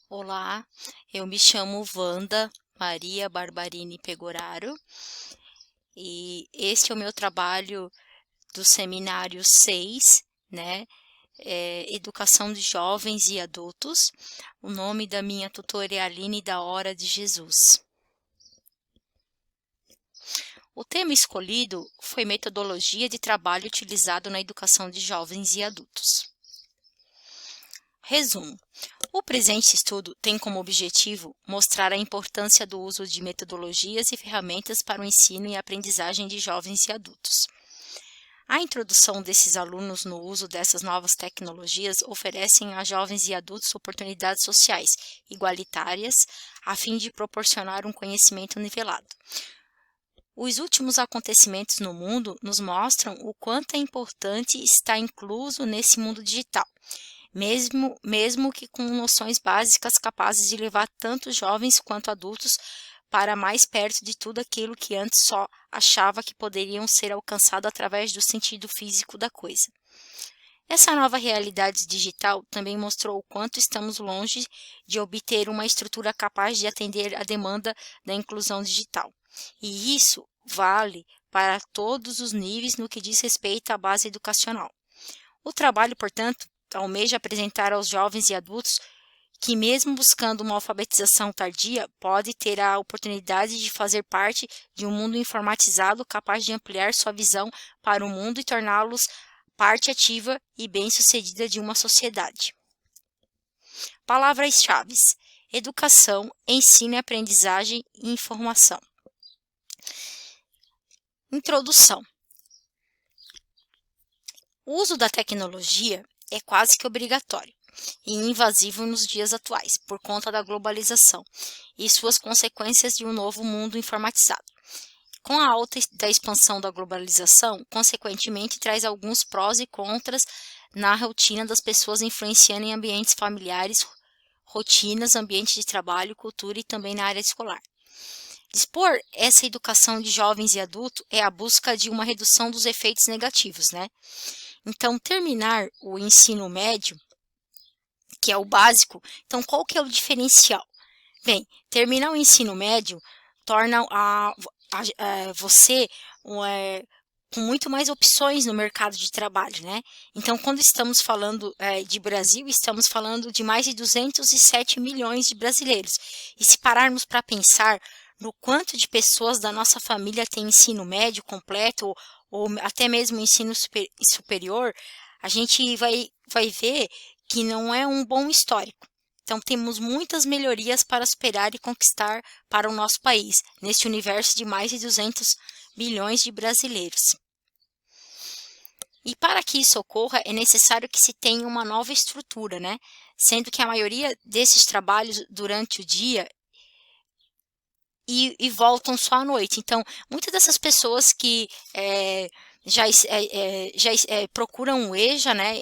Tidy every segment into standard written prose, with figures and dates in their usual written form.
Olá, eu me chamo Wanda Maria Barbarini Pegoraro e este é o meu trabalho do seminário 6, né? Educação de Jovens e Adultos. O nome da minha tutora é Aline da Hora de Jesus. O tema escolhido foi metodologia de trabalho utilizado na educação de jovens e adultos. Resumo. O presente estudo tem como objetivo mostrar a importância do uso de metodologias e ferramentas para o ensino e aprendizagem de jovens e adultos. A introdução desses alunos no uso dessas novas tecnologias oferecem a jovens e adultos oportunidades sociais igualitárias, a fim de proporcionar um conhecimento nivelado. Os últimos acontecimentos no mundo nos mostram o quanto é importante estar incluso nesse mundo digital, mesmo que com noções básicas capazes de levar tanto jovens quanto adultos para mais perto de tudo aquilo que antes só achava que poderiam ser alcançado através do sentido físico da coisa. Essa nova realidade digital também mostrou o quanto estamos longe de obter uma estrutura capaz de atender à demanda da inclusão digital. E isso vale para todos os níveis no que diz respeito à base educacional. O trabalho, portanto, almeja apresentar aos jovens e adultos que, mesmo buscando uma alfabetização tardia, pode ter a oportunidade de fazer parte de um mundo informatizado capaz de ampliar sua visão para o mundo e torná-los parte ativa e bem-sucedida de uma sociedade. Palavras-chave: educação, ensino e aprendizagem e informação. Introdução. O uso da tecnologia é quase que obrigatório e invasivo nos dias atuais, por conta da globalização e suas consequências de um novo mundo informatizado. Com a alta da expansão da globalização, consequentemente, traz alguns prós e contras na rotina das pessoas, influenciando em ambientes familiares, rotinas, ambiente de trabalho, cultura e também na área escolar. Dispor essa educação de jovens e adultos é a busca de uma redução dos efeitos negativos, né? Então, terminar o ensino médio, que é o básico, então qual que é o diferencial? Bem, terminar o ensino médio torna você com muito mais opções no mercado de trabalho, né? Então, quando estamos falando de Brasil, estamos falando de mais de 207 milhões de brasileiros. E se pararmos para pensar no quanto de pessoas da nossa família tem ensino médio completo ou até mesmo ensino superior, a gente vai ver que não é um bom histórico. Então, temos muitas melhorias para esperar e conquistar para o nosso país, neste universo de mais de 200 milhões de brasileiros. E para que isso ocorra, é necessário que se tenha uma nova estrutura, né? Sendo que a maioria desses trabalhos durante o dia e voltam só à noite. Então, muitas dessas pessoas que já procuram o EJA, né?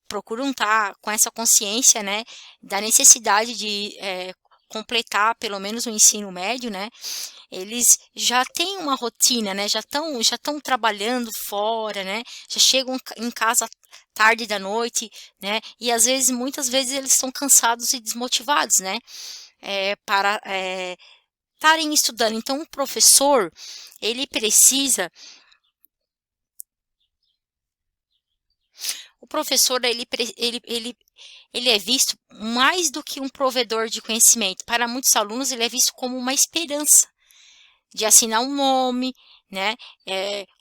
Procuram estar com essa consciência, né, da necessidade de completar pelo menos o ensino médio, né? Eles já têm uma rotina, né? Já estão trabalhando fora, né? Já chegam em casa tarde da noite, né? E às vezes, muitas vezes eles estão cansados e desmotivados, né? Para estarem estudando. Então, o professor ele precisa O professor ele é visto mais do que um provedor de conhecimento. Para muitos alunos, ele é visto como uma esperança de assinar um nome, né?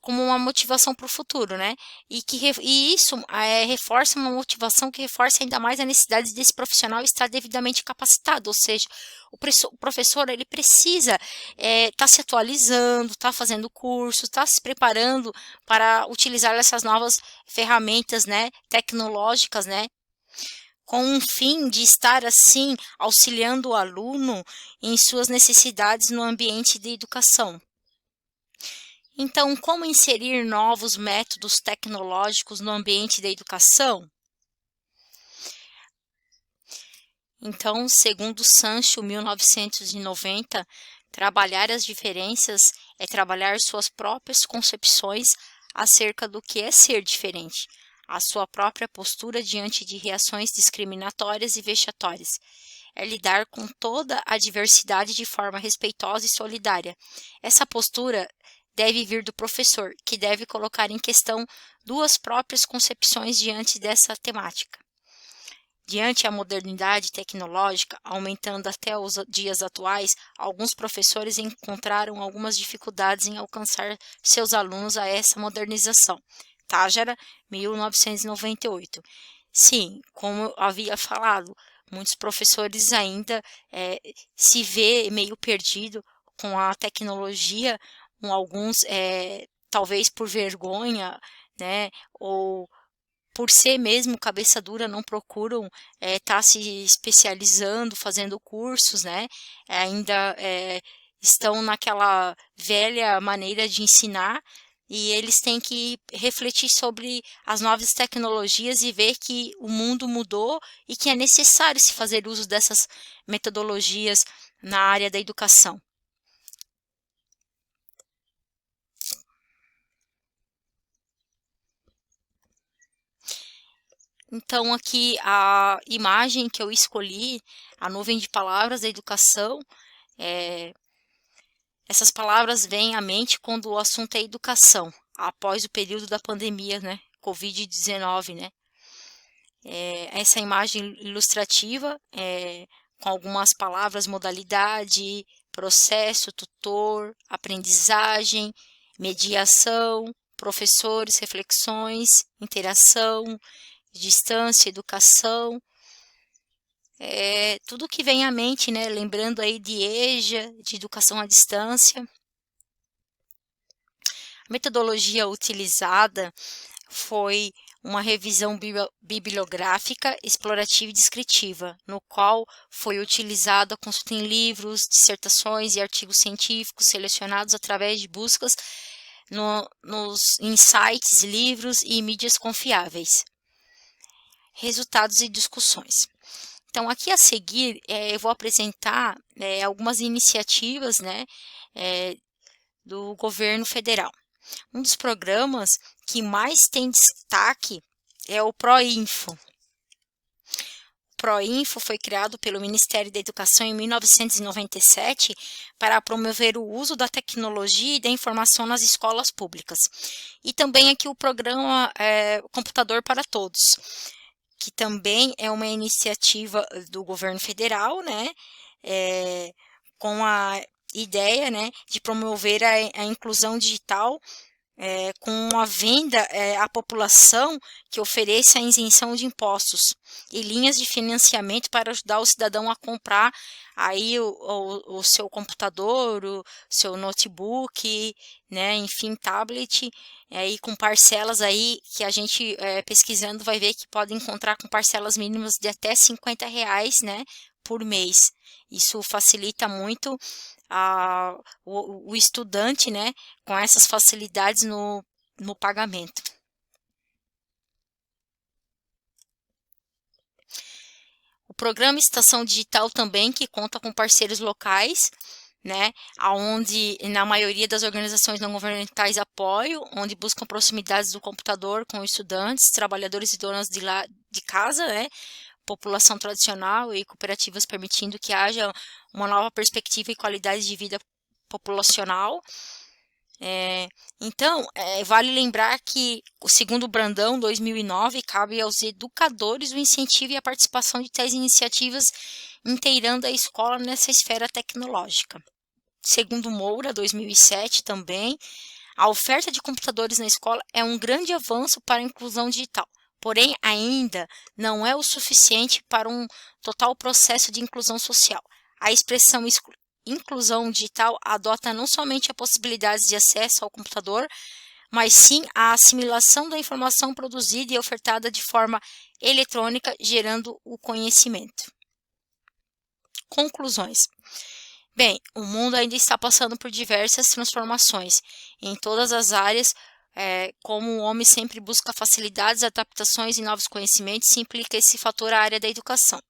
Como uma motivação para o futuro, né? E isso reforça uma motivação que reforça ainda mais a necessidade desse profissional estar devidamente capacitado, ou seja, o professor ele precisa estar se atualizando, estar fazendo cursos, estar se preparando para utilizar essas novas ferramentas, né, tecnológicas, né, com um fim de estar assim auxiliando o aluno em suas necessidades no ambiente de educação. Então, como inserir novos métodos tecnológicos no ambiente da educação? Então, segundo Sancho, 1990, trabalhar as diferenças é trabalhar suas próprias concepções acerca do que é ser diferente, a sua própria postura diante de reações discriminatórias e vexatórias. é lidar com toda a diversidade de forma respeitosa e solidária. Essa postura deve vir do professor, que deve colocar em questão duas próprias concepções diante dessa temática. Diante a modernidade tecnológica, aumentando até os dias atuais, alguns professores encontraram algumas dificuldades em alcançar seus alunos a essa modernização. Tájara, 1998. Sim, como eu havia falado, muitos professores ainda se vê meio perdido com a tecnologia, alguns talvez por vergonha, né, ou por ser mesmo cabeça dura, não procuram estar se especializando, fazendo cursos, né? Ainda estão naquela velha maneira de ensinar e eles têm que refletir sobre as novas tecnologias e ver que o mundo mudou e que é necessário se fazer uso dessas metodologias na área da educação. Então, aqui a imagem que eu escolhi, a nuvem de palavras da educação, essas palavras vêm à mente quando o assunto é educação, após o período da pandemia, né, Covid-19, né. Essa imagem ilustrativa, com algumas palavras, modalidade, processo, tutor, aprendizagem, mediação, professores, reflexões, interação, distância, educação, tudo que vem à mente, né? Lembrando aí de EJA, de educação à distância. A metodologia utilizada foi uma revisão bibliográfica, explorativa e descritiva, no qual foi utilizada a consulta em livros, dissertações e artigos científicos selecionados através de buscas em sites, livros e mídias confiáveis. Resultados e discussões. Então, aqui a seguir, eu vou apresentar algumas iniciativas, né, do governo federal. Um dos programas que mais tem destaque é o PROINFO. O PROINFO foi criado pelo Ministério da Educação em 1997 para promover o uso da tecnologia e da informação nas escolas públicas. E também aqui o programa Computador para Todos, que também é uma iniciativa do governo federal, né, com a ideia, né, de promover a inclusão digital com uma venda à população que ofereça a isenção de impostos e linhas de financiamento para ajudar o cidadão a comprar aí o seu computador, o seu notebook, né, enfim, tablet, aí com parcelas aí que a gente pesquisando vai ver que pode encontrar com parcelas mínimas de até R$50, né, por mês. Isso facilita muito o estudante, né, com essas facilidades no pagamento. O programa Estação Digital também, que conta com parceiros locais, né, onde na maioria das organizações não governamentais apoiam, onde buscam proximidades do computador com estudantes, trabalhadores e donas de casa, né, população tradicional e cooperativas, permitindo que haja uma nova perspectiva e qualidade de vida populacional. Então, vale lembrar que, segundo o Brandão 2009, cabe aos educadores o incentivo e a participação de tais iniciativas inteirando a escola nessa esfera tecnológica. Segundo Moura, 2007 também, a oferta de computadores na escola é um grande avanço para a inclusão digital. Porém, ainda não é o suficiente para um total processo de inclusão social. A expressão inclusão digital adota não somente a possibilidade de acesso ao computador, mas sim a assimilação da informação produzida e ofertada de forma eletrônica, gerando o conhecimento. Conclusões. Bem, o mundo ainda está passando por diversas transformações em todas as áreas. Como o homem sempre busca facilidades, adaptações e novos conhecimentos, se implica esse fator à área da educação.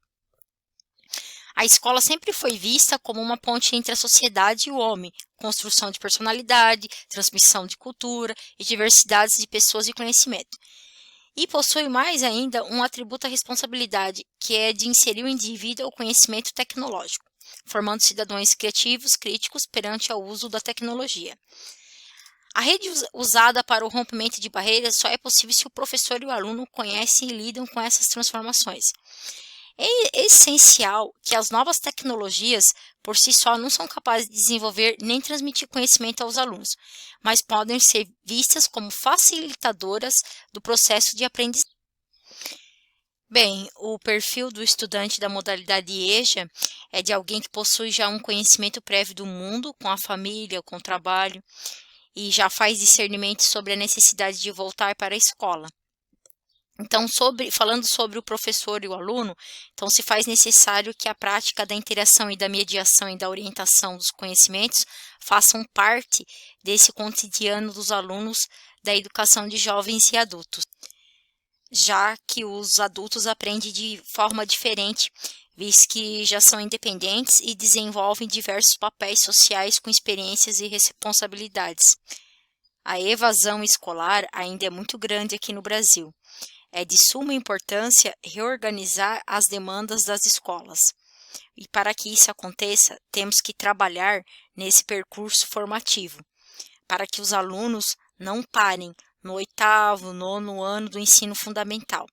A escola sempre foi vista como uma ponte entre a sociedade e o homem, construção de personalidade, transmissão de cultura e diversidades de pessoas e conhecimento. E possui mais ainda um atributo da responsabilidade, que é de inserir o indivíduo ao conhecimento tecnológico, formando cidadãos criativos, críticos perante ao uso da tecnologia. A rede usada para o rompimento de barreiras só é possível se o professor e o aluno conhecem e lidam com essas transformações. É essencial que as novas tecnologias, por si só, não são capazes de desenvolver nem transmitir conhecimento aos alunos, mas podem ser vistas como facilitadoras do processo de aprendizagem. Bem, o perfil do estudante da modalidade EJA é de alguém que possui já um conhecimento prévio do mundo, com a família, com o trabalho, e já faz discernimento sobre a necessidade de voltar para a escola. Então, falando sobre o professor e o aluno, então se faz necessário que a prática da interação e da mediação e da orientação dos conhecimentos façam parte desse cotidiano dos alunos da educação de jovens e adultos, já que os adultos aprendem de forma diferente, visto que já são independentes e desenvolvem diversos papéis sociais com experiências e responsabilidades. A evasão escolar ainda é muito grande aqui no Brasil. É de suma importância reorganizar as demandas das escolas. E para que isso aconteça, temos que trabalhar nesse percurso formativo, para que os alunos não parem no 8º, 9º ano do ensino fundamental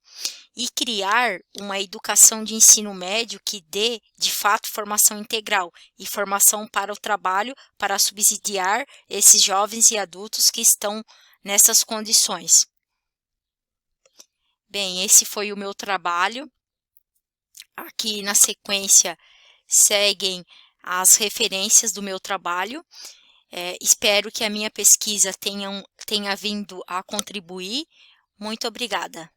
e criar uma educação de ensino médio que dê, de fato, formação integral e formação para o trabalho, para subsidiar esses jovens e adultos que estão nessas condições. Bem, esse foi o meu trabalho. Aqui na sequência seguem as referências do meu trabalho. Espero que a minha pesquisa tenha vindo a contribuir. Muito obrigada.